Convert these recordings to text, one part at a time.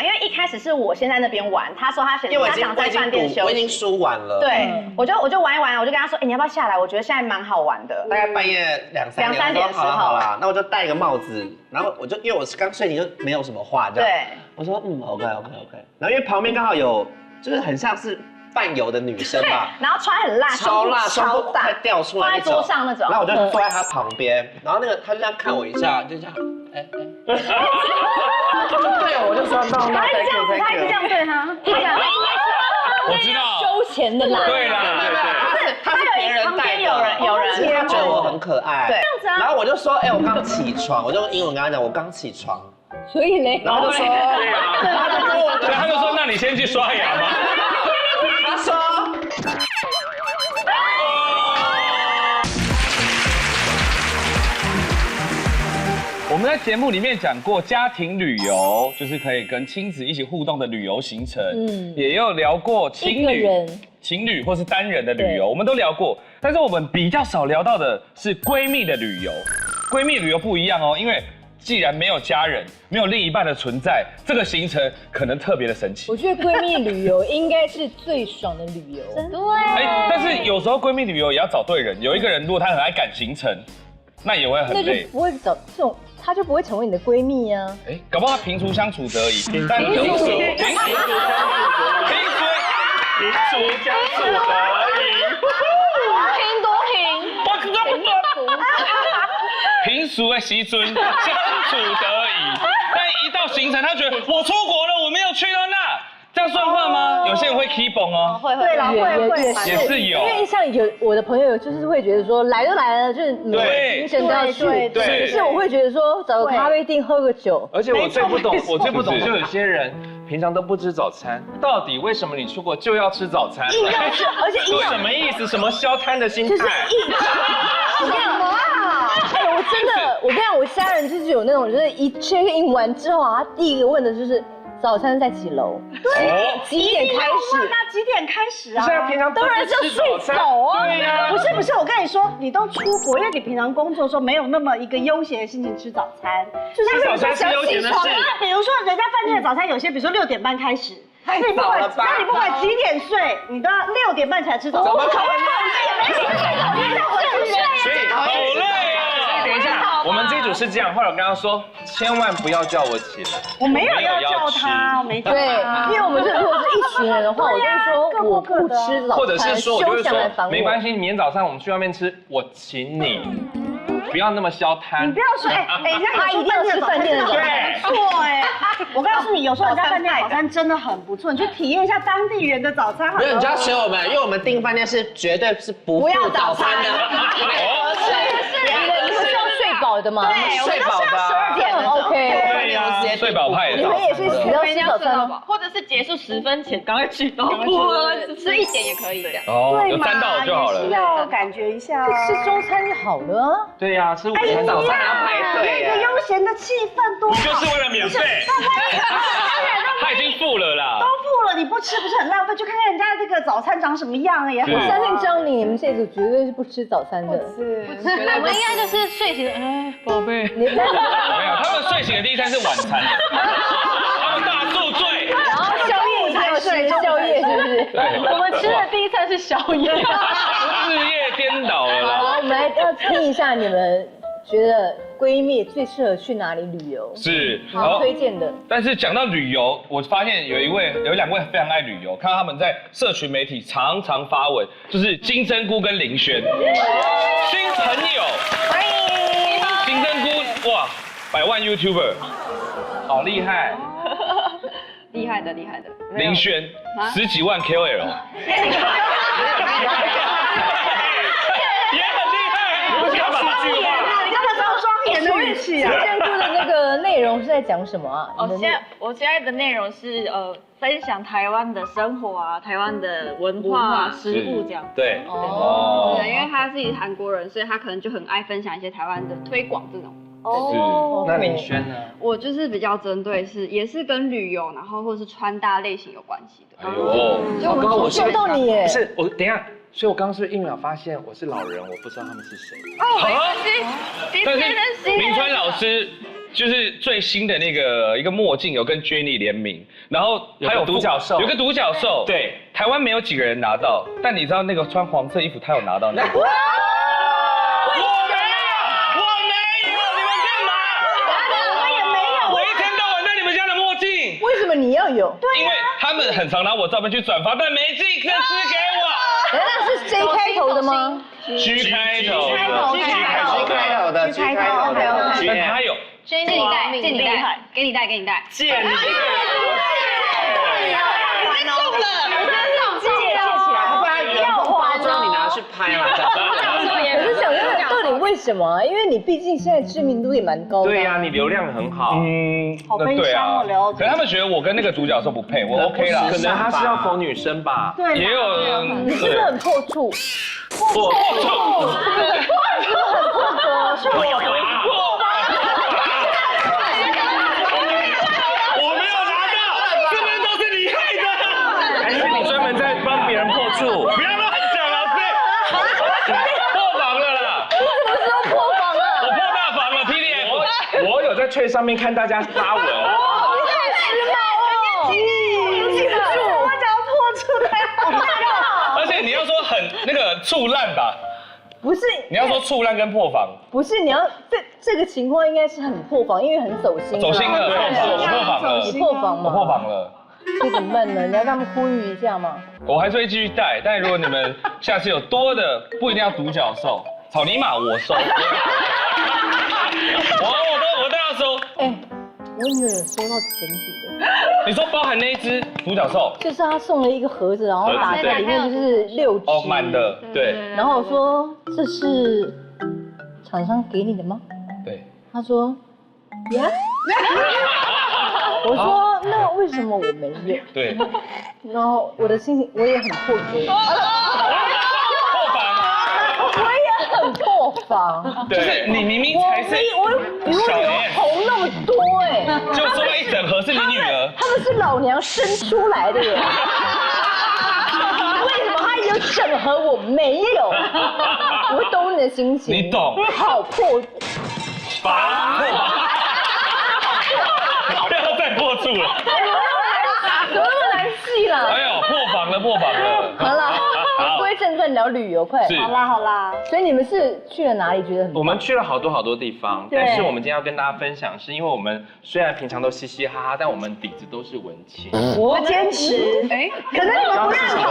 因为一开始是我先在那边玩，他说他想在饭店休息，我已经输完了。对，我就玩一玩，我就跟他说，你要不要下来？我觉得现在蛮好玩的。大概半夜2、3点的时候，好啦，那我就戴个帽子，然后我就因为我是刚睡醒，就没有什么话，这样。对，我说OK。然后因为旁边刚好有，就是很像是伴游的女生吧，然后穿很辣，超辣，胸部快掉出来那种，放在桌上那种。然后我就坐在她旁边，然后他就这样看我一下，就这样，对，我就说 no， 他一直这样对他，我知道，收钱的啦，对啦，他是别人带的，有人，他觉得我很可爱，对，这样子啊。然后我就说，我刚起床，我就用英文跟他讲，我刚起床。所以嘞，然后就说，他就说，那你先去刷牙吗？他说。我们在节目里面讲过家庭旅游，就是可以跟亲子一起互动的旅游行程，也有聊过情侣或是单人的旅游，我们都聊过。但是我们比较少聊到的是闺蜜的旅游。闺蜜旅游不一样哦，因为既然没有家人，没有另一半的存在，这个行程可能特别的神奇。我觉得闺蜜旅游应该是最爽的旅游，对。但是有时候闺蜜旅游也要找对人，有一个人如果他很爱赶行程，那也会很累。那就不会找这种，她就不会成为你的闺蜜啊。搞不好他平处相处得宜，但平处相处得宜。平俗的时阵相处得宜，但一到行程，他觉得我出国了，我没有去到那，这样算话吗？有些人会 keep on 哦，对啦，会也是有，因为像我的朋友就是会觉得说来都来了，就是每个行程都要去，可是我会觉得说找个咖啡厅喝个酒。而且我最不懂，就有些人平常都不吃早餐，到底为什么你出国就要吃早餐？硬要吃，而且硬要什么意思？什么消摊的心态？就是硬。什么啊？我跟你讲，我家人就是有那种，就是一 check in 完之后啊，他第一个问的就是早餐在几楼？对，几点开始？那几点开始啊？现在平常当然是要睡早啊。对呀，不是，我跟你说，你都出国，因为你平常工作的时候没有那么一个悠闲的心情吃早餐。就是早餐是悠闲的事。比如说人家饭店的早餐，有些比如说6点半开始。太早了吧？那你不管几点睡，你都要6点半才吃早餐。怎么可能？也没睡早餐，让我去睡。所以好累哦。等一下，我们这一组是这样，后来我跟他说，千万不要叫我起来。我没有要叫他，我没叫他。对，因为我们如果是一群人的话，我就说我不吃早餐，或者是说，我就会说没关系，系，明天早上我们去外面吃，我请你。不要那么消摊。你不要说，人家他一定要吃饭店的早餐，不错我告诉你，有时候人家饭店早餐真的很不错，你去体验一下当地人的早餐。没有，你就要学我们，因为我们订饭店是绝对是不付早餐的。你们是要睡饱的吗？对，睡饱的12点 OK。对呀，睡饱派的。你们也是起到吃早餐吗？或者是结束10分前赶快去，吃1点也可以的。哦，有沾到就好了。要感觉一下，吃中餐就好了啊。对呀，吃午餐早餐要排队，一个悠闲的气氛多好。就是为了免费。他已经付了啦。都付了，你不吃不是很浪费？就看看人家这个早餐长什么样也好。我相信张宁，你们这组绝对是不吃早餐的。是，我们应该就是睡醒，宝贝。没有，他们睡醒的第一餐是晚餐，他们大宿醉，然后宵夜才睡，宵夜是不是？我们吃的第一餐是宵夜，日夜颠倒了啦。好，我们来要听一下你们觉得闺蜜最适合去哪里旅游？是，好推荐的。但是讲到旅游，我发现有2位非常爱旅游，看到他们在社群媒体常常发文，就是金针菇跟林轩，新朋友，欢迎金针菇，哇，100万 YouTuber， 好厉害，厉害的。林轩10几万 KOL， 也很厉害，你不想把它句话。金针菇的那个内容是在讲什么啊？我现在的内容是分享台湾的生活啊，台湾的文化、食物这样。对，对，因为他是韩国人，所以他可能就很爱分享一些台湾的推广这种。哦，那林轩呢？我就是比较针对也是跟旅游，然后或是穿搭类型有关系的。哎呦，刚刚我秀到你耶！不是我，等一下。所以我刚刚是1秒发现我是老人，我不知道他们是谁。哦，没关系，但是明川老师就是最新的那个一个墨镜有跟 Jenny 联名，然后还有独角兽，有个独角兽，对，台湾没有几个人拿到，但你知道那个穿黄色衣服他有拿到那个。为什么你要有？因为他们很常拿我照片去转发，但没进，这支给我。那是 J 开头的吗 ？G 开头的。但他有。借你戴，借你戴，给你戴，给你戴。借你。拍嘛，可是想问，到底为什么啊？因为你毕竟现在知名度也蛮高的。对呀，你流量很好。好悲伤哦，聊。可是他们觉得我跟那个独角兽不配，我 OK 啦。可能他是要否女生吧？对，也有。你是不是很破处？破处。是不是很破格？是我。我没有拿到，这边都是你害的。还是你专门在帮别人破处？不要乱讲，老师。破防了啦！你什么时候破防了？我破大防了 ，PDF。我有在Trade上面看大家发文。你太时髦哦！记不住，我只要破处的。而且你要说很那个触烂吧？不是，你要说触烂跟破防。不是，你要这个情况应该是很破防，因为很走心。走心了，对，我破防了。你破防吗？我破防了。这怎么办呢？你要跟他们呼吁一下吗？我还是会继续带，但如果你们下次有多的，不一定要独角兽，草泥马我收。我都要收。哎，我有没有收到整组的？你说包含那一只独角兽？就是他送了一个盒子，然后打开里面就是6只。哦，满的，对。然后我说这是厂商给你的吗？对。他说呀。我说那为什么我没有？对。然后我的心情我也很破格。破防。我也很破防。就是你明明才是我比我女儿红那么多哎。就说一整盒是你女儿。他们是老娘生出来的耶。为什么他有整盒我没有？我懂你的心情。你懂。好破防。不要再破处了。怎么那么难戏了？哎呦，破防了，破防了。好了，言归正传，聊旅游，快。好啦好啦。所以你们是去了哪里？觉得很？我们去了好多地方，但是我们今天要跟大家分享，是因为我们虽然平常都嘻嘻哈哈，但我们底子都是文青。我坚持，可能你们不认同，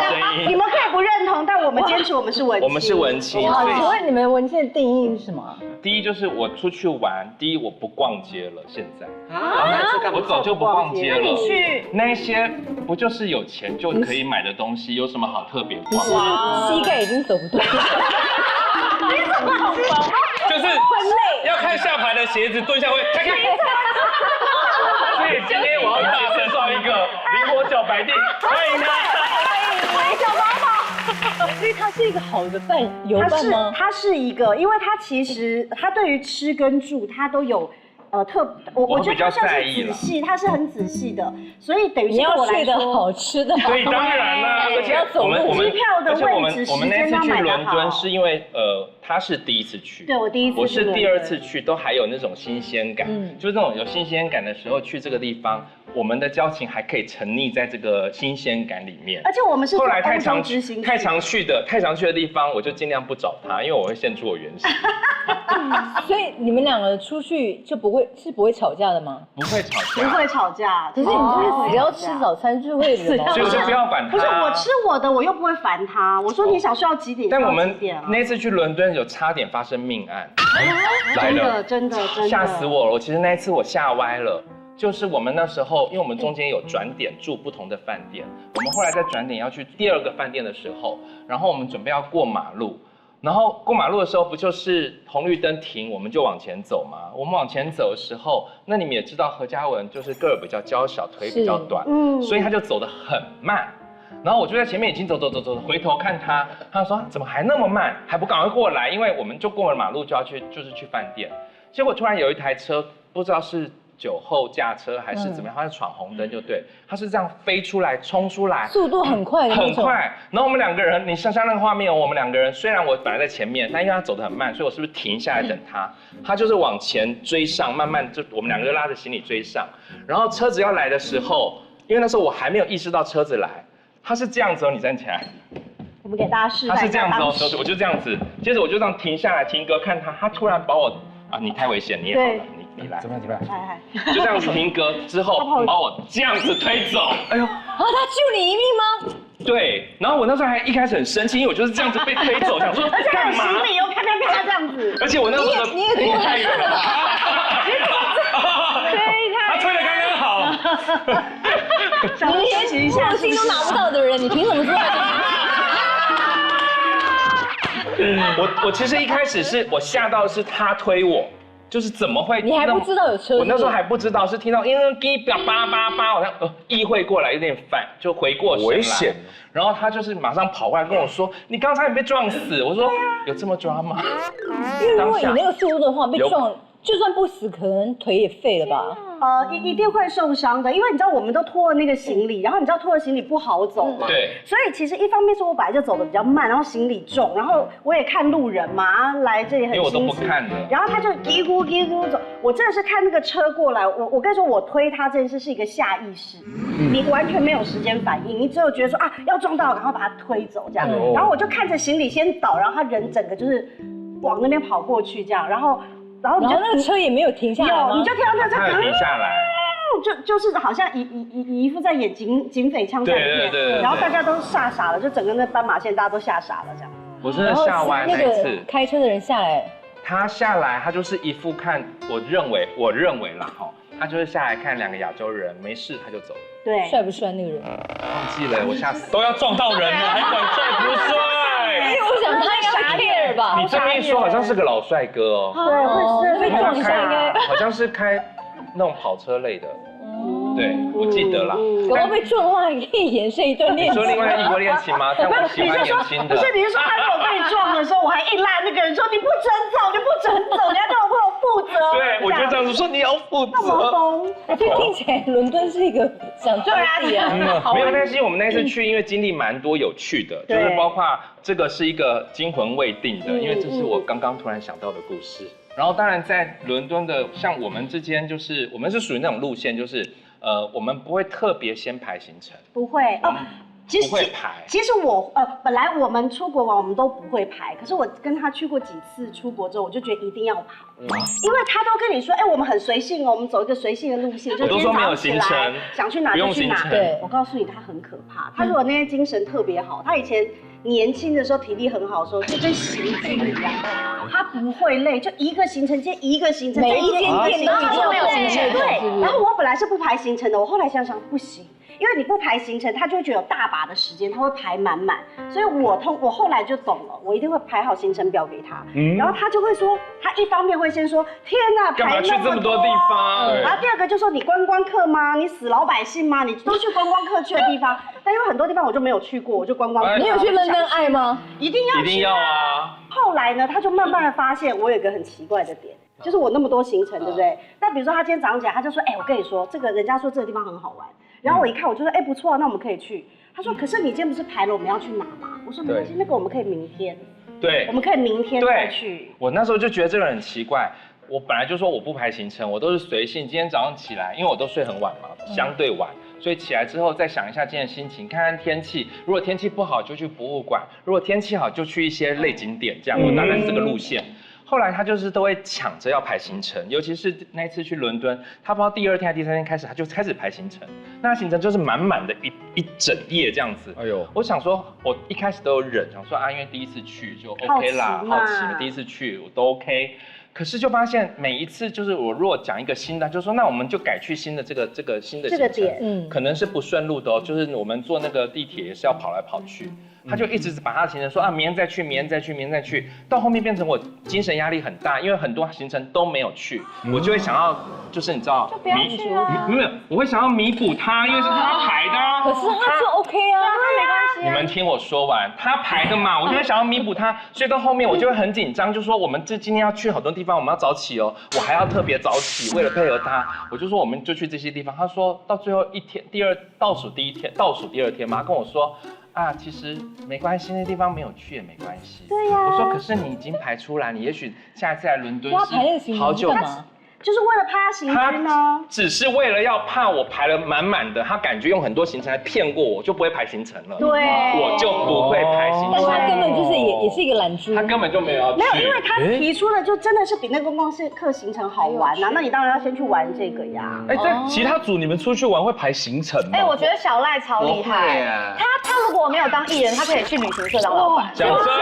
你们可以不认同，但我们坚持我们是文青。我们是文青。好，请问你们文青的定义是什么？第一就是我出去玩，第一我不逛街了，现在啊，我早就不逛街了。那你去那一些不就是有钱就可以买的东西，有什么好特别逛？膝盖已经走不动了。就是要看下盘的鞋子蹲下会。所以今天我要大介绍一个灵活小白店，欢迎他。欢迎小宝宝。所以它是一个好的游伴吗？它是一个，因为它其实它对于吃跟住它都有。我觉得它像是仔细，它是很仔细的，所以等于你要睡得好，吃的好。对，当然啦，而且要走路。机票的位置我们那次去伦敦是因为他是第一次去，对我第一次，我是第2次去，都还有那种新鲜感，就是那种有新鲜感的时候去这个地方，我们的交情还可以沉溺在这个新鲜感里面。而且我们是后来太常去的地方，我就尽量不找他，因为我会现出我原形。所以你们两个出去就不会吵架的吗？不会吵架，不会吵架。可是你就是只要吃早餐就会就是不要管他。不是我吃我的，我又不会烦他。我说你想睡到几点？但我们那次去伦敦有差点发生命案，来了，真的吓死我了！其实那一次我吓歪了。就是我们那时候，因为我们中间有转点住不同的饭店，我们后来在转点要去第2个饭店的时候，然后我们准备要过马路。然后过马路的时候，不就是红绿灯停，我们就往前走吗？我们往前走的时候，那你们也知道何嘉文就是个儿比较娇小，腿比较短，所以他就走得很慢。然后我就在前面已经走，回头看他，他说怎么还那么慢，还不赶快过来？因为我们就过了马路就要去饭店。结果突然有一台车，不知道是酒后驾车还是怎么样，他是闯红灯就对，他是这样飞出来冲出来，速度很快的那种，很快。然后我们两个人，你想象那个画面，我们两个人虽然我本来在前面，但因为他走得很慢，所以我是不是停下来等他？他就是往前追上，慢慢就我们两个就拉着行李追上。然后车子要来的时候，因为那时候我还没有意识到车子来，他是这样子哦，你站起来。我们给大家示范。他是这样子哦，我就这样子，接着我就这样停下来听歌，看他，他突然把我你太危险，你也好了，你来，怎么样？来，就这样子听歌之后，把我这样子推走，哎呦，啊，他救你一命吗？对，然后我那时候还一开始很生气，因为我就是这样子被推走，想说干嘛？行李又啪啪啪这样子，而且我那时候你也太远了吧，他推的刚刚好，你连过信都拿不到的人，你凭什么说？我其实一开始是我吓到是他推我，就是怎么会？你还不知道有车？我那时候还不知道，是听到因为滴叭叭叭，好像意会过来，有点反，就回过神来。危险。然后他就是马上跑过来跟我说：“你刚才被撞死。”我说：“有这么抓吗？”因为如果你那个速度的话，被撞，就算不死，可能腿也废了吧？一定会受伤的，因为你知道我们都拖了那个行李，然后你知道拖了行李不好走嘛，对，所以其实一方面是我本来就走的比较慢，然后行李重，然后我也看路人嘛，来这里很因为我都心急，不看的，然后他就嘀咕嘀咕走，我真的是看那个车过来，我跟你说，我推他这件事是一个下意识，你完全没有时间反应，你只有觉得说要撞到，然后把他推走这样，然后我就看着行李先倒，然后他人整个就是往那边跑过去这样，然后你就那个车也没有停下来吗？你就听到那车停下来。就是好像一副在演警匪枪战片，对，然后大家都吓傻了，就整个那斑马线大家都吓傻了这样。我真的吓歪那一次。开车的人下来，他下来，他就是一副看，我认为啦哈，他就是下来看两个亚洲人没事他就走了。对，帅不帅那个人？忘记了，我吓死。都要撞到人了，还管帅不帅？因为我想他应该会 care 吧。你这么一说，好像是个老帅哥哦。对，被撞一下应该。好像是开那种跑车类的。对，我记得啦。如果被撞的话，可以延伸一段恋情。你说另外异国恋情吗？但我喜欢年轻的。不是，你是说他如果被撞的时候，我还硬拉那个人说你不准走，你不准走，你要对我朋友负责。对，我就这样子说你要负责。那么疯，就听起来伦敦是一个想对啊，没有担心，我们那次去，因为经历蛮多有趣的，就是包括这个是一个惊魂未定的，因为这是我刚刚突然想到的故事。然后当然在伦敦的，像我们之间就是我们是属于那种路线，就是我们不会特别先排行程，不会哦。不会排。其实我本来我们出国玩我们都不会排，可是我跟他去过几次出国之后，我就觉得一定要排，因为他都跟你说，我们很随性哦，我们走一个随性的路线，就今天早上起来想去哪就去哪。对，我告诉你他很可怕，他如果那天精神特别好，他以前年轻的时候体力很好的时候，就跟行军一样，他不会累，就一个行程接一个行程，每一间店都没有行程。对，然后我本来是不排行程的，我后来想想不行。因为你不排行程，他就会觉得有大把的时间，他会排满满。所以我后来就懂了，我一定会排好行程表给他。然后他就会说，他一方面会先说，天哪，干嘛去这么多地方？然后第二个就说，你观光客吗？你死老百姓吗？你都去观光客去的地方。但因为很多地方我就没有去过，我就观光客。你有去伦敦爱吗？一定要，一定要啊！后来呢，他就慢慢的发现我有一个很奇怪的点。就是我那么多行程，对不对？那比如说他今天早上起来，他就说，我跟你说，这个人家说这个地方很好玩。然后我一看，我就说，不错啊，那我们可以去。他说，可是你今天不是排了我们要去哪吗？我说没关系，那个我们可以明天。对，我们可以明天再去。我那时候就觉得这个人很奇怪。我本来就说我不排行程，我都是随性。今天早上起来，因为我都睡很晚嘛，相对晚，所以起来之后再想一下今天的心情，看看天气。如果天气不好就去博物馆，如果天气好就去一些类景点，这样我大概是这个路线。后来他就是都会抢着要排行程，尤其是那一次去伦敦，他不知道第2天还是第3天开始，他就开始排行程。那行程就是满满的一整页这样子。哎呦，我想说，我一开始都有忍，想说因为第一次去就 OK 啦，好奇嘛，第一次去我都 OK。可是就发现每一次就是我如果讲一个新的，就说那我们就改去新的这个新的行程，可能是不顺路的哦，就是我们坐那个地铁也是要跑来跑去。他就一直把他的行程说明天再去，明天再去，明天再去，到后面变成我精神压力很大，因为很多行程都没有去，我就会想要，就是你知道，就不要去啊，没有，我会想要弥补他，因为是他排的。可是他是 OK 啊，没关系你们听我说完，他排的嘛，我就会想要弥补他，所以到后面我就会很紧张，就说我们今天要去好多地方，我们要早起哦，我还要特别早起，为了配合他，我就说我们就去这些地方。他说到最后一天，倒数第二天嘛，他跟我说啊，其实没关系，那地方没有去也没关系。对呀。我说可是你已经排出来，你也许下一次来伦敦是好久吗？就是为了怕他行军呢，只是为了要怕我排了满满的，他感觉用很多行程来骗过我，就不会排行程了。对，我就不会排行程。但是他根本就是也是一个懒猪，他根本就没有要去。没有，因为他提出的就真的是比那个观光客行程好玩呐，那你当然要先去玩这个呀。哎，在其他组你们出去玩会排行程吗？哎，我觉得小赖超厉害，他如果没有当艺人，他可以去旅行社当老板。讲真的，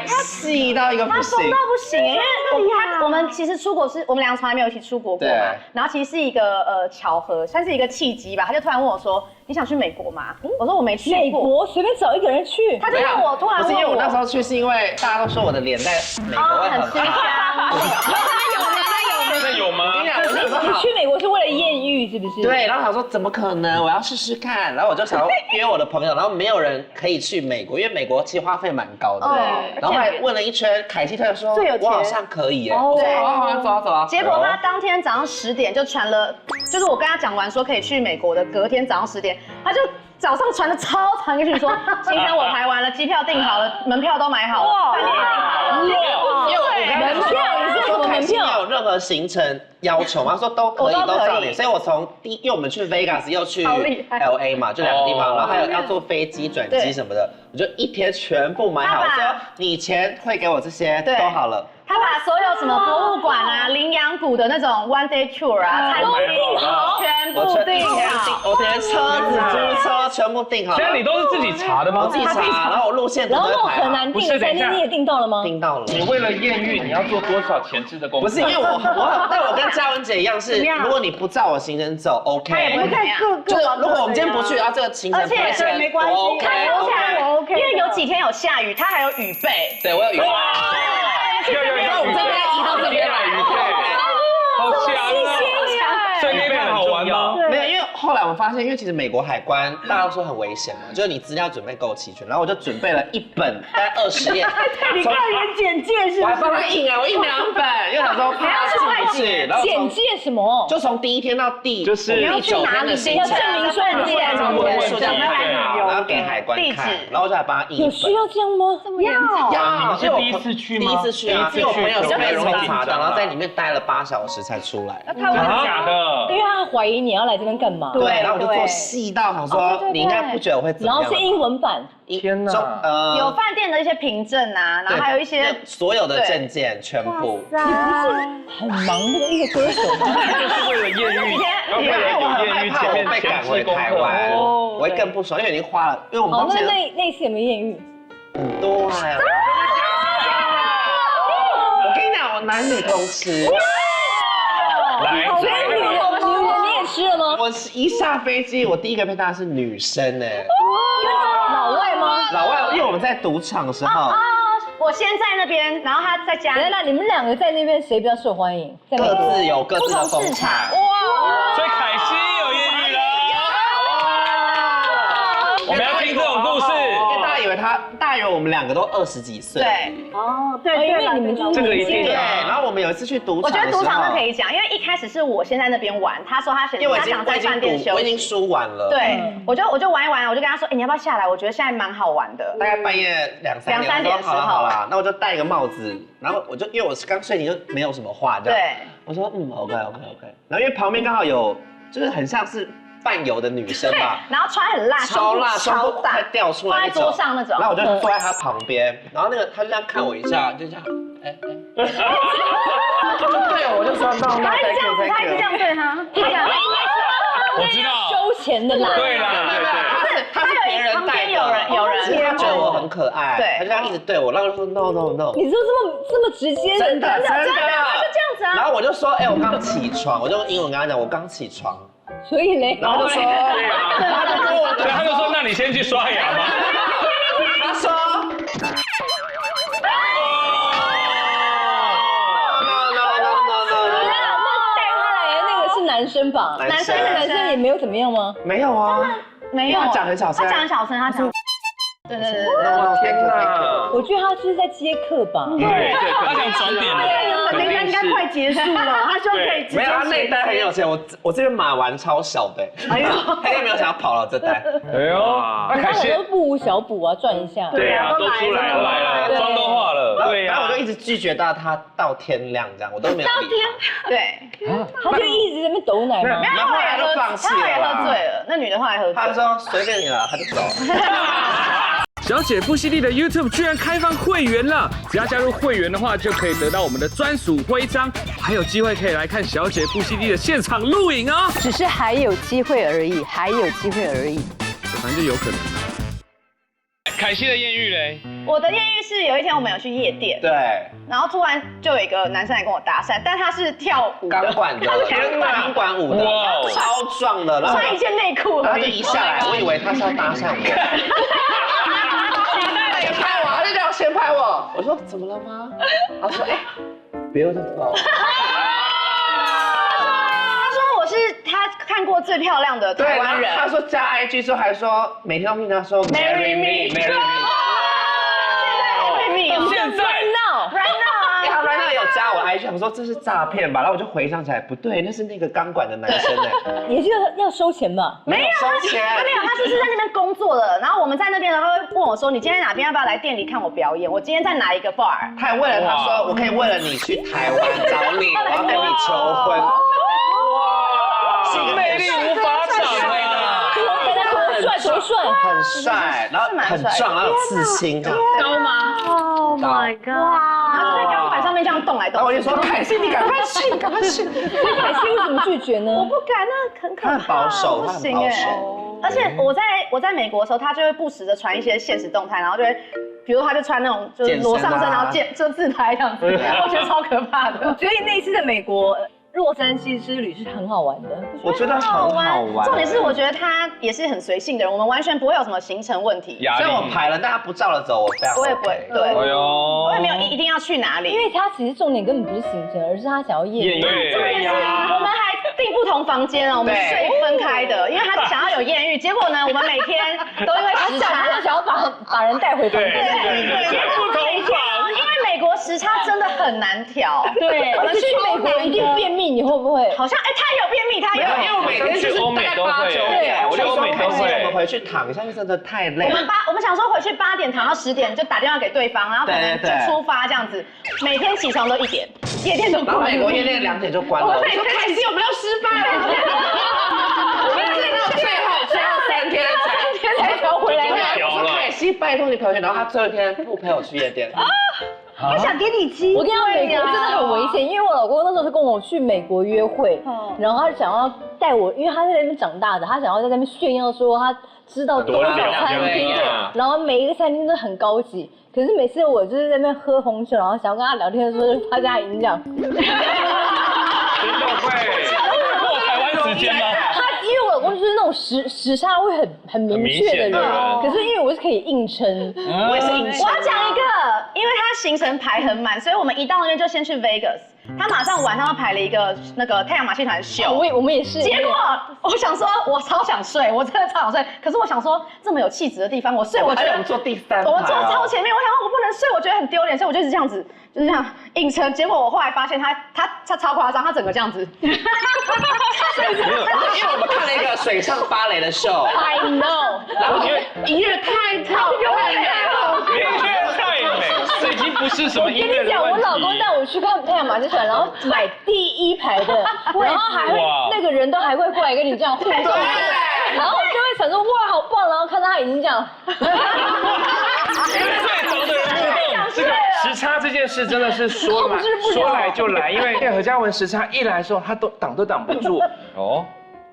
他细到一个不行，他疯到不行，因为我们其实出国是我们两个从来没有一起出国过嘛，然后其实是一个巧合，算是一个契机吧。他就突然问我说：“你想去美国吗？”我说：“我没去过。”美国随便找一个人去，他就问我，突然问我，不是因为我那时候去，是因为大家都说我的脸在美国会很香。有吗？你去美国是为了艳遇是不是？对，然后想说怎么可能，我要试试看，然后我就想要约我的朋友，然后没有人可以去美国，因为美国其实花费蛮高的。对。然后后来问了一圈，凯西特说，我好像可以耶。我说好啊，走啊走啊。结果他当天早上10点就传了，就是我跟他讲完说可以去美国的，隔天早上10点，他就早上传的超长一句说，行程我排完了，机票订好了，门票都买好了，饭店也订好了。因为我刚才门票你说什么门票？没有任何行程要求吗？他说都可以，都照你。所以我从因为我们去 Vegas 又去 LA 嘛，就2个地方，然后还有要坐飞机转机什么的，我就一天全部买好。我说你钱会给我这些都好了。他把所有什么博物馆啊、羚羊谷的那种 one day tour 啊，餐厅订好，全部订好。我连车子、租车全部订好。现在你都是自己查的吗？我自己查，然后我路线然后那种很难订的餐厅你也订到了吗？订到了。你为了艳遇，你要做多少前置的功夫？不是因为但我跟嘉文姐一样是，如果你不照我行程走 ，OK。就是如果我们今天不去，然后这个行程排起来没关系，我 OK，我 OK。因为有几天有下雨，他还有雨备。对，我有雨备。我们这边移到这边来，雨备，好强啊！所以那边好玩吗？没有，因为后来我们发现，因为其实美国海关大家都说很危险嘛，就是你资料准备够齐全，然后我就准备了1本大概20页，你个人简介是？我还帮他印啊，我印2本，因为想说怕他进不去，然后简介什么？就从第1天到第就是第9天的行程，要证明说你是来文旅书这样拍好，然后给海关看，然后我就还帮他印1本。有需要这样吗？要，你们是第一次去吗？第一次去啊，因为我朋友是被抽查的，然后在里面待了8小时才出来。真的假的？因为他怀疑你要来这边干嘛？对，然后我就做细到想说，你应该不觉得我会怎么样？然后是英文版。天哪！有饭店的一些凭证啊，然后还有一些所有的证件全部。你不是很忙的一个歌手吗？就是为了艳遇，然后为了有艳遇前面被赶回台湾，我会更不爽，因为已经花了，因为我们好，那一次有没有艳遇？很多哎。我跟你讲，我男女通吃。所以女人你也吃了吗？我一下飞机，我第一个被搭是女生哎。老外吗？老外，因为我们在赌场的时候，我先在那边，然后他在家里。那你们2个在那边谁比较受欢迎？各自有各自的风采。哇！所以凯西有艳遇了。我们要听这种故事，因为大家以为我们2个都20几岁。对。哦，对，因为你们就是这个一定对，然后我们有一次去赌场，我觉得赌场是可以讲，因为一开始是我先在那边玩，他说他想在饭店休息，我已经输完了。对，我就玩一玩，我就跟他说，哎，你要不要下来？我觉得现在蛮好玩的。大概半夜2、3点，好了，那我就戴一个帽子，然后我就因为我是刚睡醒，就没有什么话，对，我说OK，然后因为旁边刚好有，就是很像是伴游的女生吧，然后穿很辣，超辣，超大，快掉出来那种，放在桌上那种。然后我就坐在他旁边，然后他就这样看我一下，就这样，对，我就说 no， 他一直这样对他，我知道，收钱的啦。对啦，他是别人带的，有人，他觉得我很可爱，对，他就这样一直对我，然后我就说 no。你说这么直接的，真的，就这样子啊。然后我就说，我刚起床，我就用英文跟他讲，我刚起床。所以嘞，然后就说，他就说，那你先去刷牙吧。他说。男生吧，男生也没有怎么样吗？没有啊，没有，他讲很小声，他讲很小声，他讲。对对对对，天哪！我觉得他是在接客吧。对，他想转点了。人家应该快结束了，他就可以直接。没有，他那一单很有钱，我这边码完超小的，哎呦，他应该没有想要跑了这单。哎呦，那凯西都不无小补啊，赚一下。对啊，都出来了，妆都化了。对，然后我就一直拒绝到他到天亮这样，我都没有理他。对，他就一直在那边抖奶嘛。没有，后来就放弃了。他后来喝醉了，那女的后来喝醉。他说随便你了，他就走。小姐不犀利的 YouTube 居然开放会员了，只要加入会员的话，就可以得到我们的专属徽章，还有机会可以来看小姐不犀利的现场录影哦。只是还有机会而已，还有机会而已。反正就有可能。凯西的艳遇嘞？我的艳遇是有一天我们有去夜店，对，然后突然就有一个男生来跟我搭讪，但他是跳舞的，钢管的，钢管舞的，哇超壮的，然后穿一件内裤然后就而已。一下来，我以为他是要搭讪我。先拍我，他就叫我先拍我。我说怎么了吗？他说beautiful。他说我是他看过最漂亮的台湾人。他说加 IG 之后还说每天都听他说 marry me。现在 right now 啊，他 right now 有加我 IG， 我说这是诈骗吧？然后我就回想起来，不对，那是那个钢管的男生哎，也是要收钱吧？没有收钱，他没有，他就是在那边工作的。然后我们在那边，然后会问我说：“你今天在哪边？要不要来店里看我表演？我今天在哪一个 bar？” 他还为了他说，我可以为了你去台湾找你，我要跟你求婚。哇，魅力无法挡啊！多帅，很帅，然后很壮，然后有刺青，高吗 Oh my god！ 他就在钢板上面这样动来动去。然后我就说凯西，你赶快去，赶快去。凯西为什么拒绝呢？我不敢，那很可怕，他很保守，不他很行哎。保守。而且我在美国的时候，他就会不时的传一些现实动态，然后就会，比如他就穿那种就是裸上身，然后就自拍这样子，我觉得超可怕的。所以那一次在美国洛杉矶之旅是很好玩的。我觉得很好玩。重点是我觉得他也是很随性的人，我们完全不会有什么行程问题。所以我排了，但他不照了走，我也不会，对，哎呦，我也没有一定要去哪里，因为他其实重点根本不是行程，而是他想要艳遇。对呀，我们还订不同房间哦，我们睡分开的，因为他想要有艳遇，结果呢，我们每天都因为时差，他想要把人带回房间。对，不同房。因为美国时差真的很难调。对，我们去美国一定便秘，你会不会？好像他有便秘，他有，因为我每天就是大概8、9点，我觉得欧美都会。我们回去躺一下，因为真的太累。我们想说回去8点躺到10点就打电话给对方，然后可能就出发这样子，每天起床都1点，夜店都关了。美国夜店2点就关了。我说凯西，我们要失败了。我们最后3天才调回来。我说凯西，拜托你陪我去，然后他最后一天不陪我去夜店。他想给你机会。我跟你讲，美国真的很危险，因为我老公那时候是跟我去美国约会，然后他想要带我，因为他在那边长大的，他想要在那边炫耀说他知道多少餐厅，然后每一个餐厅都很高级。可是每次我就是在那边喝红酒，然后想要跟他聊天的时候，就发现他已经这样。真的会过台湾时间吗？因为我老公就是那种时差会很明确的人，可是因为我是可以硬撑，我也是硬撑。我要讲一个，因为他行程排很满，所以我们一到那边就先去 Vegas。他马上晚上要排了一个那个太阳马戏团秀，我们也是。结果我想说，我超想睡，我真的超想睡。可是我想说，这么有气质的地方，我睡，我觉得我们坐第3排，我们坐超前面，我想说我不能睡，我觉得很丢脸，所以我就一直这样子，就是这样硬撑。结果我后来发现他超夸张，他整个这样子。没有，因为我们看了一个水上芭蕾的秀 I know， 然后音乐太漂亮了，音乐太美，这已经不是什么音乐的问题。我跟你讲，我老公带我去看太阳马戏团，然后买第1排的，然后还会那个人都还会过来跟你这样互动，然后我就会想说哇好棒，然后看他已经这样。最熟的人互动，这个时差这件事真的是说来就来，因为何嘉文时差一来的时候，他都挡不住。哦，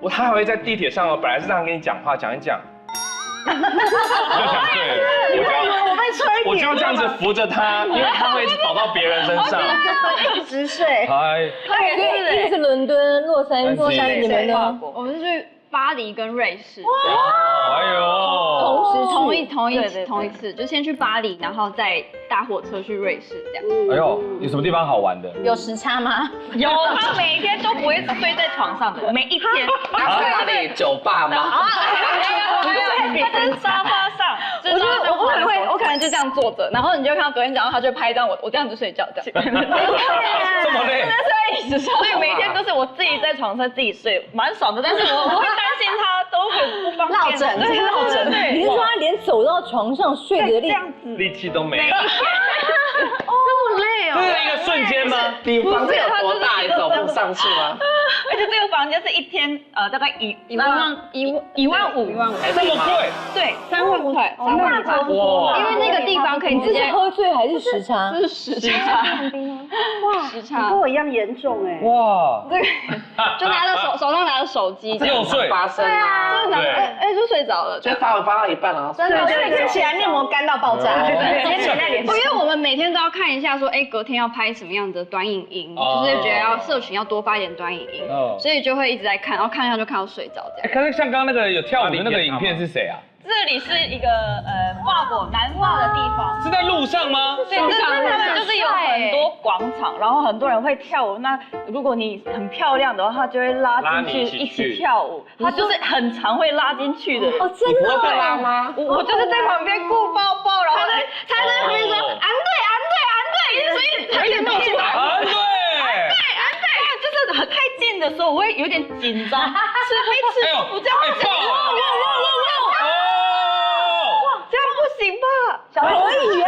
他还会在地铁上哦，本来是这样跟你讲话，讲一讲，就想睡了。我被催我就要这样子扶着他，因为他会一直跑到别人身上。一直睡。嗨，一个是伦敦、洛杉矶，你们呢？我们是去巴黎跟瑞士，哎呦，同一次，就先去巴黎，然后再搭火车去瑞士这样。哎呦，有什么地方好玩的？有时差吗？有，他每一天都不会睡在床上的，每一天。他去哪里？酒吧吗？没有，他在沙发上。我可能就这样坐着，然后你就看到隔天早上他就拍一张我这样子睡觉这样。这么累？所以每天都是我自己在床上自己睡，蛮爽的。但是我会担心他都很不方便。落枕，对，落枕。对。你是说他连走到床上睡的力？力气都没了。这么累这是一个瞬间吗？你房子有多大？你走不上去吗？而且这个房间是一天大概1.5万，这么贵？对，3万块，3万块。哇！因为那个地方可以直接你这是喝醉还是时差？这是时差，时差跟。我一样严重哎。哇！就手上拿着手机，又睡？发生啊！对，就睡着了。就发到一半了，真的，睡起来面膜干到爆炸，直接粘在脸上。因为我们每天都要看一下，说，隔天要拍什么样的短影音，就是觉得社群要多发一点短影音，所以就会一直在看，然后看一下就看到睡着这样。可是像刚刚那个有跳舞的那个影片是谁啊？这里是一个法国南法的地方，是在路上吗？对，他们就是有很多广场，然后很多人会跳舞。那如果你很漂亮的话，他就会拉进去一起跳舞。他就是很常会拉进去的。哦，真的？会拉吗？我就是在旁边顾包包，然后他在旁边说安对，所以他也冒出来。啊，对。就是太近的时候，我会有点紧张，吃我这样不行，这样不行吧？可以啊，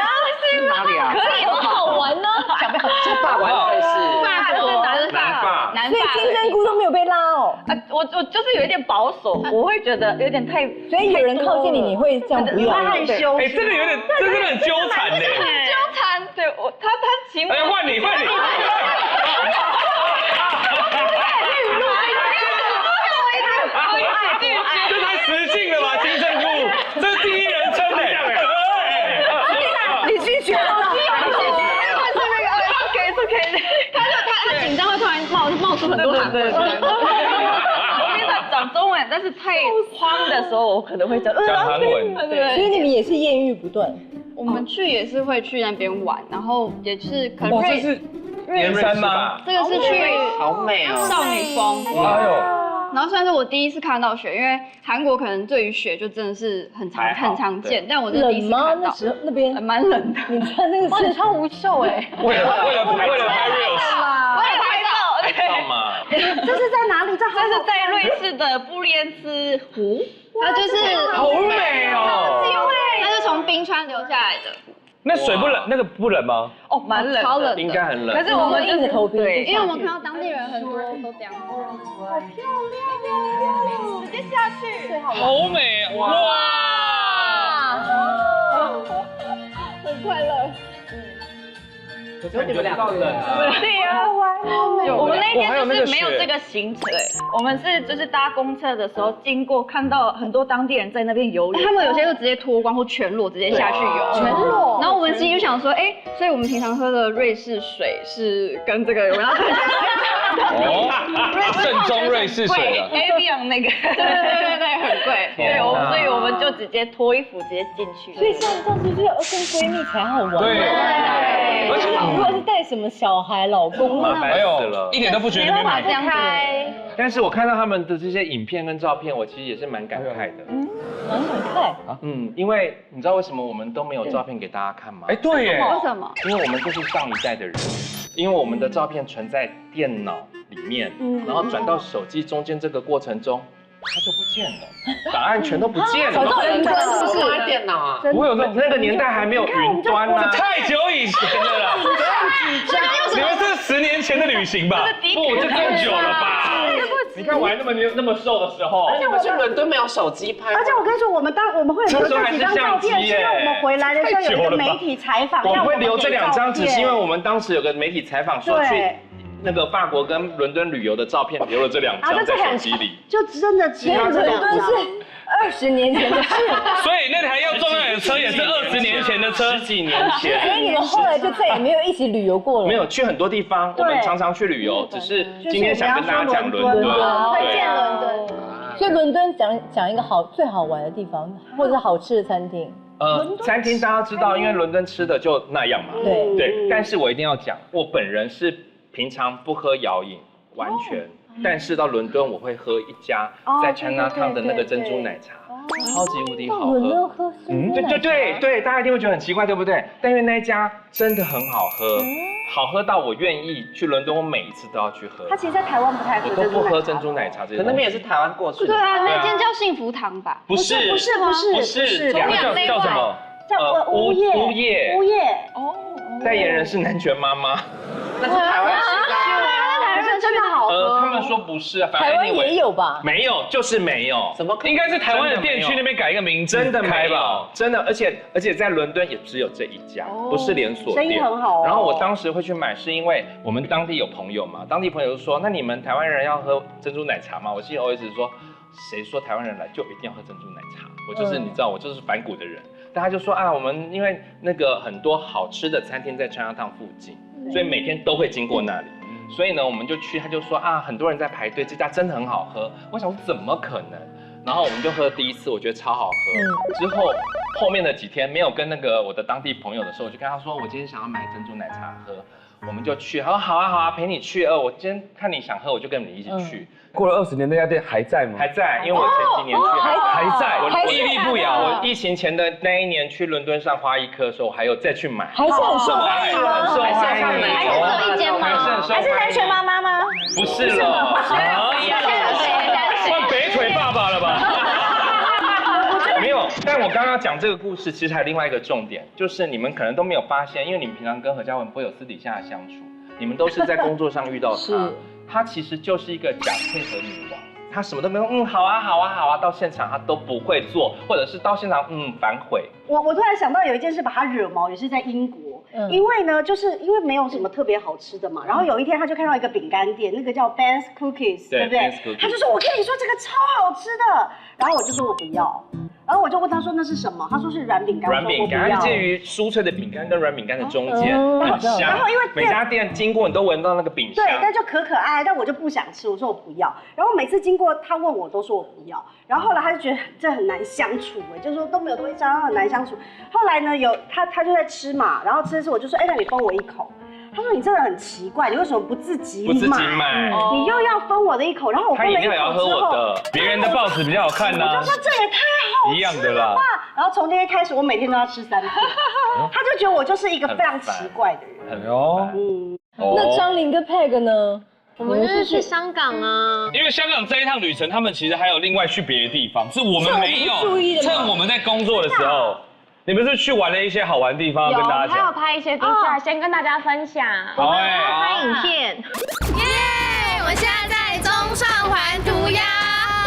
是哪里啊？可以，很好玩呢。小朋友这法文会是南法，所以金针菇都没有被拉哦。我就是有一点保守，我会觉得有点太，所以有人靠近你，你会这样不用？害羞。哎，这个有点，这真的很纠缠呢。纠缠，对我他请我。哎，换你。这太实劲了吧，金针菇，这是第一人称哎。你拒绝了？他紧张会突然冒出很多汗。对。我跟他讲中文，但是太慌的时候，我可能会讲韩文。对。所以你们也是艳遇不断。我们去也是会去那边玩，然后也是可能这是岩山吗？这个是去好美哦，少女峰。哎呦。然后虽然是我第一次看到雪，因为韩国可能对于雪就真的是很常见，但我是第一次看到。那时候那边蛮冷的。你穿那个是超无袖哎。为了拍 reels。为了拍照。拍照嘛。这是在哪里？这是在瑞士的布列兹湖。它就是好美哦。它是从冰川流下来的。那水不冷，那个不冷吗？哦，蛮冷的，超冷的，应该很冷。可是我们硬着头皮，对，因为我们看到当地人很多都这样。好漂亮，直接下去，好美哇！很快乐。可是你们两个人，对呀，我们那天就是没有这个行程，我们是就是搭公车的时候经过，看到很多当地人在那边游泳，他们有些就直接脱光或全裸直接下去游，全裸。然后我们心里就想说，所以我们平常喝的瑞士水是跟这个有关。正宗瑞士水的 ，Avion 那个，对，很贵。对，所以我们就直接脱衣服直接进去。所以这样子就是要跟闺蜜才好玩。对，而且如果是带什么小孩、老公，哎呦，一点都不觉得没办法这样拍。但是我看到他们的这些影片跟照片，我其实也是蛮感慨的。蛮感慨。因为你知道为什么我们都没有照片给大家看吗？哎，对耶。为什么？因为我们就是上一代的人，因为我们的照片存在电脑里面，然后转到手机中间这个过程中，它就不见了，档案全都不见了。找到人的是不是？电脑啊？不会有那个年代还没有云端啊，这太久以前的了。你们是10年前的旅行吧？不，这更久了吧？你看我还那么瘦的时候，你们去伦敦没有手机拍？而且我跟你说，我们会留这几张照片，是因为我们回来的时候有一个媒体采访，我会留这2张，只是因为我们当时有个媒体采访说去那个法国跟伦敦旅游的照片，留了这2张在手机里，就真的只有这2张。20年前的事。所以那台要撞到你的车也是20年前的车，10几年前。所以你们后来就再也没有一起旅游过了？没有，去很多地方，我们常常去旅游，只是今天想跟大家讲伦敦，推荐伦敦。所以伦敦讲一个最好玩的地方，或者是好吃的餐厅。餐厅大家知道，因为伦敦吃的就那样嘛。对。但是我一定要讲，我本人是平常不喝摇饮，完全。但是到伦敦我会喝一家在 Chinatown 的那个珍珠奶茶，超级无敌好喝。伦敦喝珍珠奶茶？对，大家一定会觉得很奇怪，对不对？但因为那一家真的很好喝，好喝到我愿意去伦敦，我每一次都要去喝。他其实在台湾不太喝，我都不喝珍珠奶茶这些。可那边也是台湾过去的。对啊，那间叫幸福堂吧？不是，叫什么？叫乌叶。哦。代言人是南拳妈妈。那是台湾式的。真的好喝。他们说不是啊，台湾也有吧？没有，就是没有。怎么？应该是台湾的店区那边改一个名字，真的开吧？真的，而且在伦敦也只有这一家，不是连锁店，生意很好。然后我当时会去买，是因为我们当地有朋友嘛，当地朋友就说，那你们台湾人要喝珍珠奶茶吗？我心里 always 说，谁说台湾人来就一定要喝珍珠奶茶？我就是你知道，我就是反骨的人。但他就说啊，我们因为那个很多好吃的餐厅在 Chinatown 附近，所以每天都会经过那里。所以呢，我们就去，他就说啊，很多人在排队，这家真的很好喝。我想说怎么可能？然后我们就喝第一次，我觉得超好喝。之后面的几天没有跟那个我的当地朋友的时候，我就跟他说，我今天想要买珍珠奶茶喝，我们就去。他说好啊，陪你去。我今天看你想喝，我就跟你一起去。过了20年，那家店还在吗？还在，因为我前几年去还在，我屹立不摇。我疫情前的那一年去伦敦上花艺课的时候，我还有再去买，还是很受欢迎吗？受欢迎，还是只有一间吗？还是南拳妈妈吗？不是了，换北腿爸爸了吧？没有，但我刚刚讲这个故事，其实还有另外一个重点，就是你们可能都没有发现，因为你们平常跟何嘉文不会有私底下的相处，你们都是在工作上遇到他。她其实就是一个假配合女王，她什么都没有，好啊，到现场她都不会做，或者是到现场反悔。我突然想到有一件事把她惹毛，也是在英国，因为呢，就是因为没有什么特别好吃的嘛，然后有一天她就看到一个饼干店，那个叫 Ben's Cookies， 对不对？她就说我跟你说这个超好吃的，然后我就说我不要。然后我就问他说那是什么？他说是软饼干。软饼干，它是介于酥脆的饼干跟软饼干的中间，很香。然后因为每家店经过你都闻到那个饼香。对，但就可爱，但我就不想吃，我说我不要。然后每次经过他问我都说我不要。然后后来他就觉得这很难相处，就是说都没有东西吃，很难相处。后来呢，他就在吃嘛，然后吃我就说，那你分我一口。他说：“你真的很奇怪，你为什么不自己买？你又要分我的一口，然后我分了一口之后，他饮料也要喝我的，别人的报纸比较好看呢。我就说这也太好吃了吧！然后从那天开始，我每天都要吃3片。他就觉得我就是一个非常奇怪的人。那张琳跟 Peg 呢？我们就是去香港啊。因为香港这一趟旅程，他们其实还有另外去别的地方，是我们没有趁我们在工作的时候。”你们是去玩了一些好玩的地方，跟大家讲。还有拍一些比赛，先跟大家分享。好拍影片。耶！我们现在在中上环涂鸦。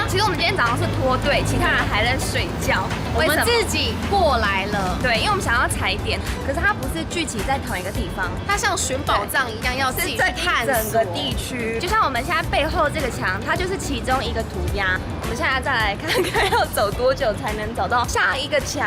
其实我们今天早上是脱队，其他人还在睡觉。我们自己过来了。对，因为我们想要踩点，可是它不是聚集在同一个地方，它像寻宝藏一样，要自己去探整个地区。就像我们现在背后这个墙，它就是其中一个涂鸦。我们现在再来看看要走多久才能走到下一个墙。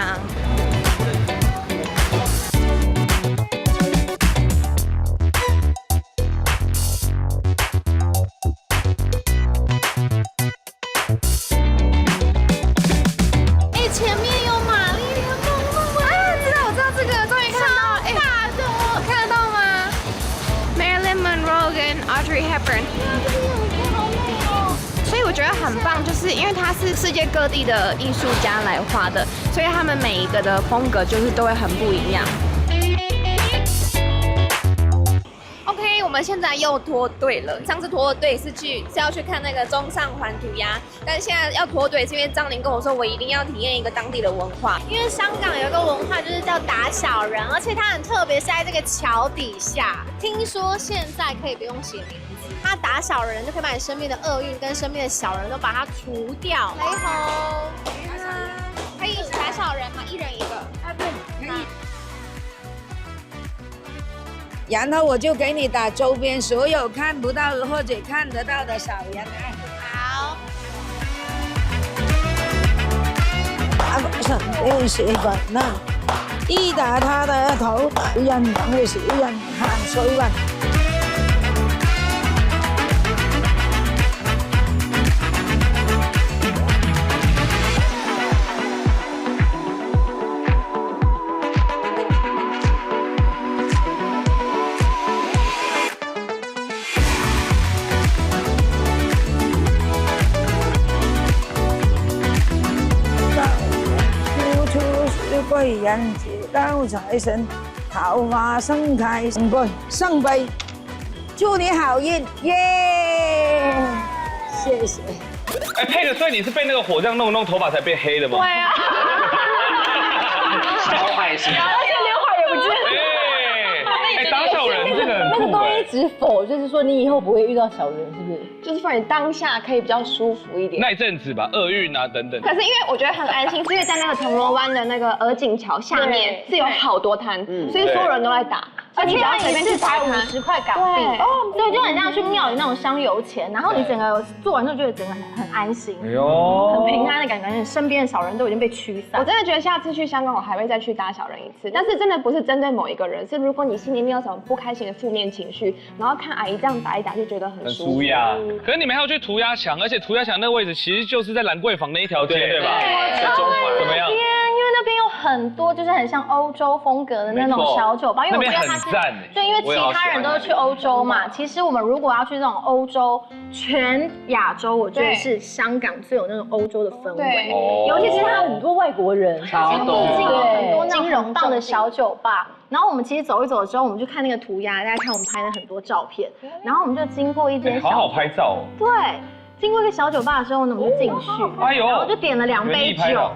前面有玛丽莲梦露啊！我知道这个，终于看到，大的，看得到吗 ？Marilyn Monroe 跟 Audrey Hepburn。所以我觉得很棒，就是因为它是世界各地的艺术家来画的，所以他们每一个的风格就是都会很不一样。OK， 我们现在又脱队了。上次脱队是要去看那个中上环涂鸦，但现在要脱队是因为张琳跟我说，我一定要体验一个当地的文化。因为香港有一个文化就是叫打小人，而且它很特别，是在这个桥底下。听说现在可以不用写名字，他打小人就可以把你身边的厄运跟身边的小人都把它除掉。雷猴，可以一起打小人吗？一人一个。对，可以。然后我就给你打周边所有看不到或者看得到的小人。好。成了血粉呐。一打他的头，人等的小人行水運。貴人自高財神，桃花盛開盛杯上杯，祝你好運耶！謝謝。哎，配的，所以你是被那个火这样弄头发才变黑的吗？对啊。超坏心。而且刘海也不见。哎，打小人这个那个东西只否，就是说你以后不会遇到小人，是不是？就是让你当下可以比较舒服一点。那一阵子吧，厄运啊等等。可是因为我觉得很安心，是因为在那个铜锣湾的那个鹅颈桥下面是有好多摊，所以所有人都在打。而且它一次才50块港币，对，就很像去庙里那种香油钱，然后你整个做完之后觉得整个很安心，哎呦，很平安的感觉，你身边的小人都已经被驱散。我真的觉得下次去香港，我还会再去打小人一次，但是真的不是针对某一个人，是如果你心里面有什么不开心的负面情绪，然后看阿姨这样打一打，就觉得很舒服。舒压。可是你们还要去涂鸦墙，而且涂鸦墙那个位置其实就是在兰桂坊那一条街，对吧？对，中环怎么样？因为那边有很多就是很像欧洲风格的那种小酒吧，因为我觉得它是对，因为其他人都是去欧洲嘛。其实我们如果要去这种欧洲，全亚洲，我觉得是香港最有那种欧洲的氛围，尤其是它很多外国人，超多，很多那种很棒的小酒吧。然后我们其实走一走的时候，我们就看那个涂鸦，大家看我们拍了很多照片，然后我们就经过一间好好拍照哦。对，经过一个小酒吧的时候呢，我们就进去，然后就点了2杯酒。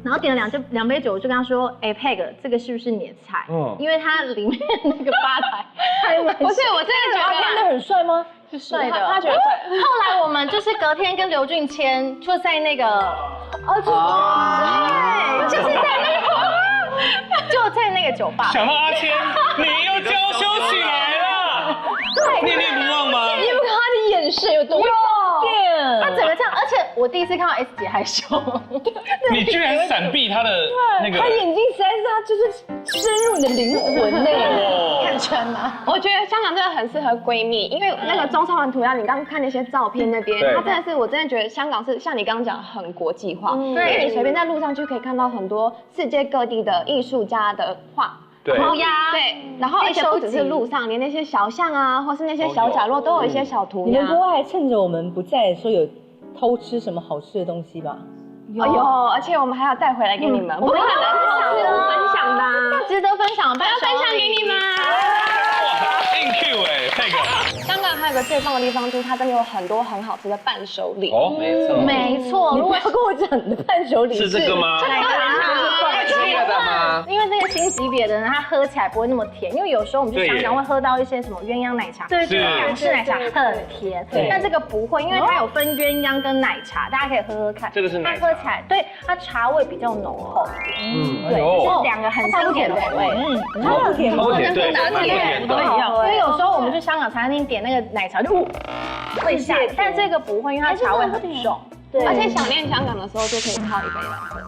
然后点了两杯酒，我就跟他说：“哎 ，Peg， 这个是不是你的菜？因为它里面那个吧台还蛮……不是，我真的觉得他真的很帅吗？是帅的，他觉得帅。后来我们就是隔天跟刘俊谦就在那个就是在那个就在那个酒吧。想到阿谦，你又娇羞起来了，对，念念不忘吗？你有没有看他的眼神有多疯癫？他整个这样，而且我第一次看到 S 姐害羞，你居然闪避他的那个，他眼睛实在是他就是深入你的灵魂内，看穿了。我觉得香港真的很适合闺蜜，因为那个中上环涂鸦，你刚刚看那些照片那边，它真的是我真的觉得香港是像你刚刚讲很国际化，因为你随便在路上就可以看到很多世界各地的艺术家的画。涂鸦，对，然后而且不只是路上，连那些小巷啊，或是那些小角落都有一些小涂鸦。你们不会还趁着我们不在的时候有偷吃什么好吃的东西吧？有，而且我们还要带回来给你们，我们可能是分享的，值得分享，要分享给你们。哇，硬 Q 哎，这个。香港还有个最棒的地方，就是它真的有很多很好吃的伴手礼。哦，没错，没错。你不要跟我讲你的伴手礼是这个吗？因为这个新级别的呢，它喝起来不会那么甜，因为有时候我们去香港会喝到一些什么鸳鸯奶茶，对，港式奶茶很甜，但这个不会，因为它有分鸳鸯跟奶茶，大家可以喝喝看。这个是奶茶，它喝起来，对，它茶味比较浓厚一点，对，就是两个很经典的口味，超甜，超甜，对，蛮甜的，因为有时候我们去香港餐厅点那个奶茶就会下，但这个不会，因为它茶味很重。而且想念香港的时候就可以泡一杯来喝。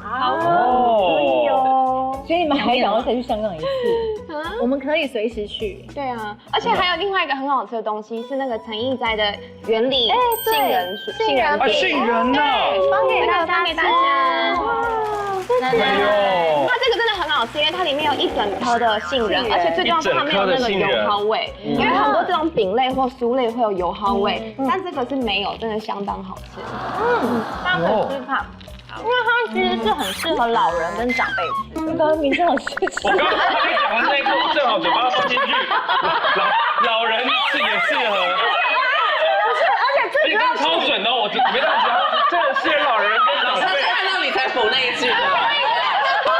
可以哦。所以你们还想要再去香港一次？我们可以随时去。对啊，而且还有另外一个很好吃的东西是那个陈奕在的原理杏仁杏仁呢，放给大家吃。哎呦，它这个真的很好吃，因为它里面有一整颗的杏仁，而且最重要是它没有那个油耗味，因为很多这种饼类或酥类会有油耗味，但这个是没有，真的相当好吃。大家可以吃看。因为它其实是很适合老人跟长辈吃。刚刚名字好谢谢。我刚刚还没讲完那一口，正好嘴巴放进去，老人是也适合。而且最主要超准的，我没这样讲，真的是老人跟长辈。看到你才补那一句的。他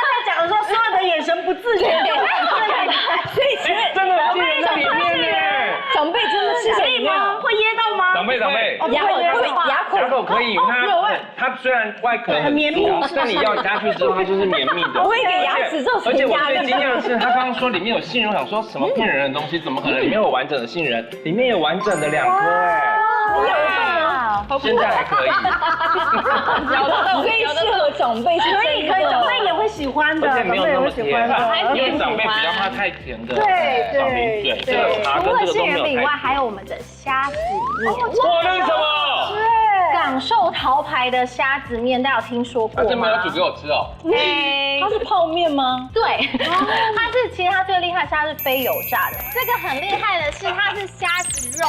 在讲的时候，所有的眼神不自觉。所以真的杏仁在里面呢。长辈真的是可以吗？会噎到吗？长辈，牙口可以，它虽然外壳很绵密，但你咬下去之后，它就是绵密的。我会给牙齿做而且我最惊讶的是，他刚刚说里面有杏仁，我想说什么骗人的东西？怎么可能里面有完整的杏仁？里面有完整的2颗哎！现在还可以。所以长辈是可以，长辈也会喜欢的，而且没有那么甜，因为喜长辈比较怕太甜的对少冰卷，这个茶跟这个都没有太甜。还有我们的虾子面，哇，那是什么？港寿桃牌的虾子面，大家有听说过吗？这没有煮给我吃哦。它是泡面吗？对，其实它最厉害是它是非油炸的。这个很厉害的是它是虾子肉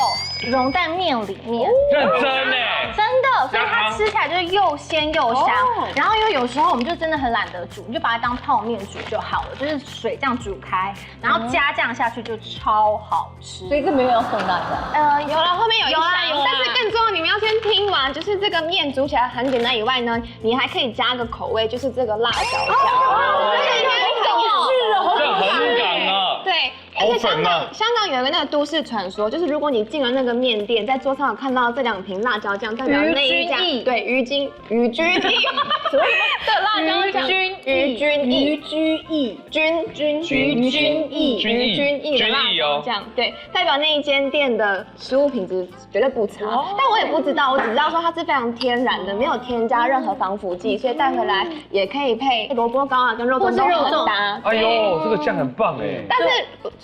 融在面里面，认真哎，真的，所以它吃起来就是又鲜又香。然后因为有时候我们就真的很懒得煮，你就把它当泡面煮就好了，就是水这样煮开，然后加酱下去就超好吃。所以这没有要送大家。有了，后面有一箱，有啦但是更重要，你们要先听完，就是这个面煮起来很简单以外呢，你还可以加个口味，就是这个辣椒酱。这很港啊。对，而且香港有一个那个都市传说，就是如果你进了那个面店，在桌上有看到这2瓶辣椒酱，代表那一家对于君意的辣椒酱，于君意的辣椒酱，对，代表那一间店的食物品质绝对不差。但我也不知道，我只知道说它是非常天然的，没有添加任何防腐剂，所以带回来也可以配萝卜糕啊，跟肉粽都很搭。哎呦，这个酱很棒哎。但是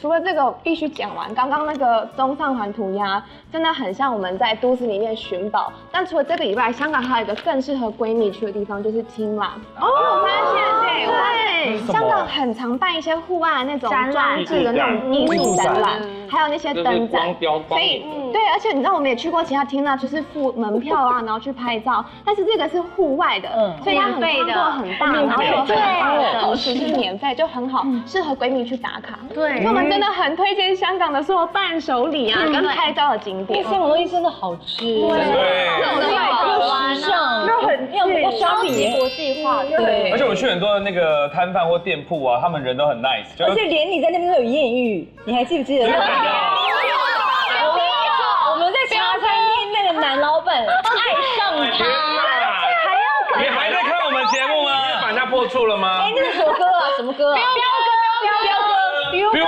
除了这个，必须讲完。刚刚那个中上环涂鸦真的很像我们在都市里面寻宝。但除了这个以外，香港还有一个更适合闺蜜去的地方，就是青朗。我发现对，香港很常办一些户外的那种装置的那种艺术展览，还有那些灯展。所以对，而且你知道我们也去过其他青朗，就是付门票啊，然后去拍照。但是这个是户外的，所以它很宽度很大，然后有很棒的灯，其实免费就很好，适合闺蜜去打卡。对，所以我们真的很推荐香港的所有伴手礼啊，跟拍照的景点。香港东西真的好吃，对，又时尚，又很要超级国际化。对，而且我们去很多的那个摊贩或店铺啊，他们人都很 nice， 而且连你在那边都有艳遇，你还记不记得？我们在茶餐厅那个男老板爱上他，你还在看我们节目吗？把它破处了吗？哎，那是什么歌啊？什么歌啊？彪哥，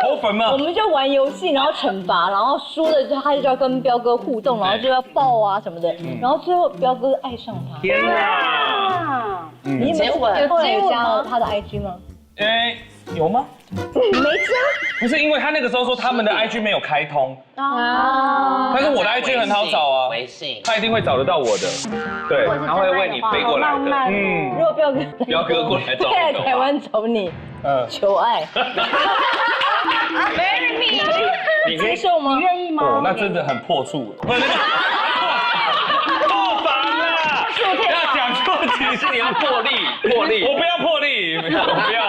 投粉吗？我们就玩游戏，然后惩罚，然后输了之后他就要跟彪哥互动，然后就要抱啊什么的，然后最后彪哥爱上他。天哪！你有后来有加了他的 IG 吗？有吗？没加？不是，因为他那个时候说他们的 IG 没有开通啊，但是我的 IG 很好找啊，微信，他一定会找得到我的，对，他会为你飞过来的。如果彪哥过来找在台湾找你，求爱，你接受吗？你愿意吗？哦，那真的很破处，不是那个破防啦，要讲出其实你要破例，我不要破例，我不要，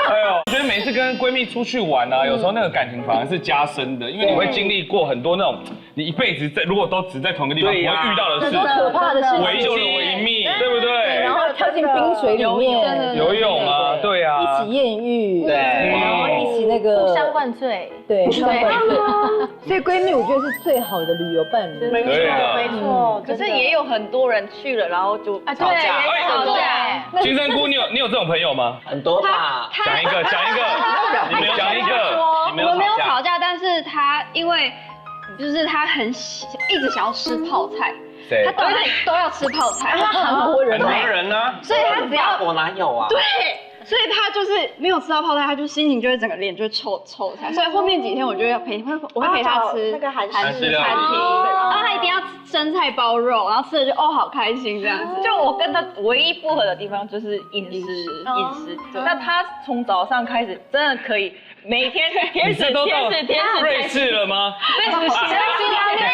哎呦，我觉得每次跟闺蜜出去玩啊，有时候那个感情反而是加深的，因为你会经历过很多那种你一辈子如果都只在同一个地方不会遇到的事，很多可怕的事情，围救了我一命，对不对？然后跳进冰水里面游泳啊，对啊，一起艳遇，对，然后一起那个互相灌醉，对，互相灌醉。所以闺蜜我觉得是最好的旅游伴侣，没错。可是也有很多人去了，然后就吵架，金针菇，你有这种朋友吗？很多吧。讲一个，你们讲一个。我们没有吵架，但是他因为就是他一直想要吃泡菜，他都要吃泡菜。他韩国人啊，所以他只要我哪有啊？对。所以他就是没有吃到泡菜，他就心情就会整个脸就会臭起来。所以后面几天我就要我会陪他吃那个韩式餐厅，然后他一定要生菜包肉，然后吃了就好开心这样子。就我跟他唯一不合的地方就是饮食。那他从早上开始真的可以每天天使瑞士了吗？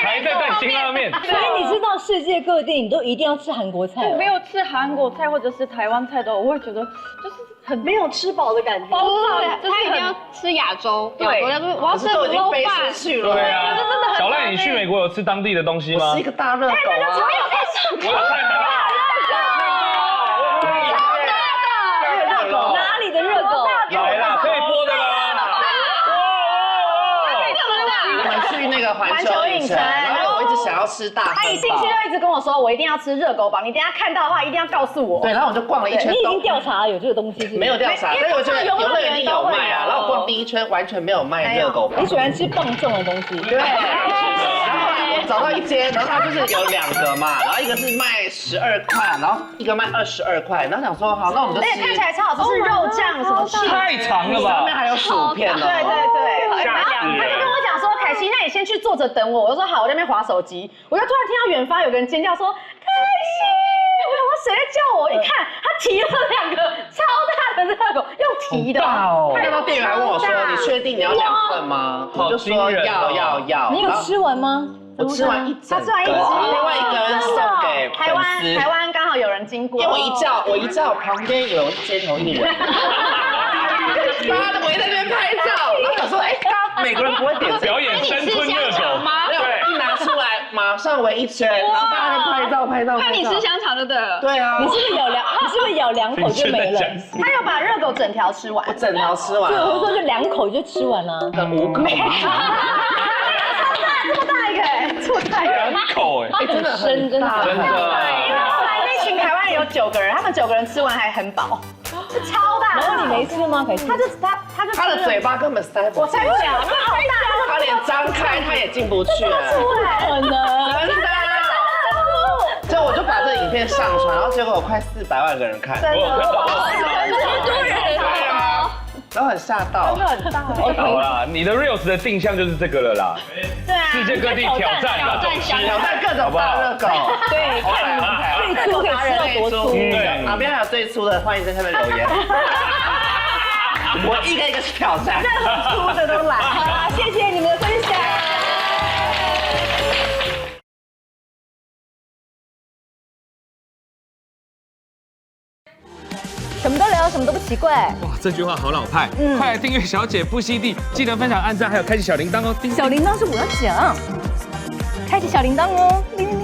还在带辛拉面。所以你知道世界各地你都一定要吃韩国菜，没有吃韩国菜或者是台湾菜的，我会觉得就是很没有吃饱的感觉。他一定要吃亚洲，对，我要吃都已经飞出去了。对啊，小赖，你去美国有吃当地的东西吗？我是一个大热狗啊！我有看到。哪里的热狗？来了，可以播的啦。我们去那个环球影城，然后我一直想要吃大汉堡。他一进去就一直跟我说，我一定要吃热狗堡，你等下看到的话一定要告诉我。对，然后我就逛了一圈。你已经调查了有这个东西是？没有调查，但是我觉得游乐园一定有卖啊。然后我逛第一圈完全没有卖热狗堡。你喜欢吃棒重的东西？对。然后我找到一间，然后它就是有2个嘛，然后一个是卖12块，然后一个卖22块，然后想说好，那我们就吃。而且看起来超好吃，是肉酱什么的，太长了吧？上面还有薯片哦。对对对，吓死人！他就跟我讲说，凯西，那你先去坐着等我。我就说好，我在那边滑手机，我就突然听到远方有个人尖叫说，凯西！我想说谁在叫我？一看他提了2个超大的热狗，用提的。看到店员还问我说，你确定你要2份吗？我就说要。你有吃完吗？我吃完一整，他吃完一整，另外一个人送给台湾刚好有人经过，因为我一叫旁边有街头艺人，大家都围在那边拍照，然后想说，大家美国人不会点表演生吞热狗吗？对，一拿出来马上围一圈，然后大家都拍照。看你吃香肠就对了。对啊，你是不是咬2口就没了？他有把热狗整条吃完，我整条吃完，对，我说就2口就吃完了，等5口。这么大一个这么大一个2口真的很大，真的。因为后来那群台湾人有9个人，他们9个人吃完还很饱，是超大。然后你没吃吗？凯西？他的嘴巴根本塞不，我塞不了，那好大，他连张开他也进不去，可能真的。所以我就把这影片上传，然后结果有快400万个人看，真的，很多人。对啊，然后很吓到，很大。好啦，你的 reels 的定向就是这个了啦。对啊，世界各地挑战各种大热狗，对，看最粗可以吃到多粗。哪边还有最粗的，欢迎在下面留言。我一个一个去挑战，粗的都来。好啦，谢谢你们的分享。什么都聊，什么都不奇怪。哇，这句话好老派。快来订阅小姐不吸地，记得分享、按赞，还有开启小铃铛哦。小铃铛是我要讲，开启小铃铛哦，铃铃。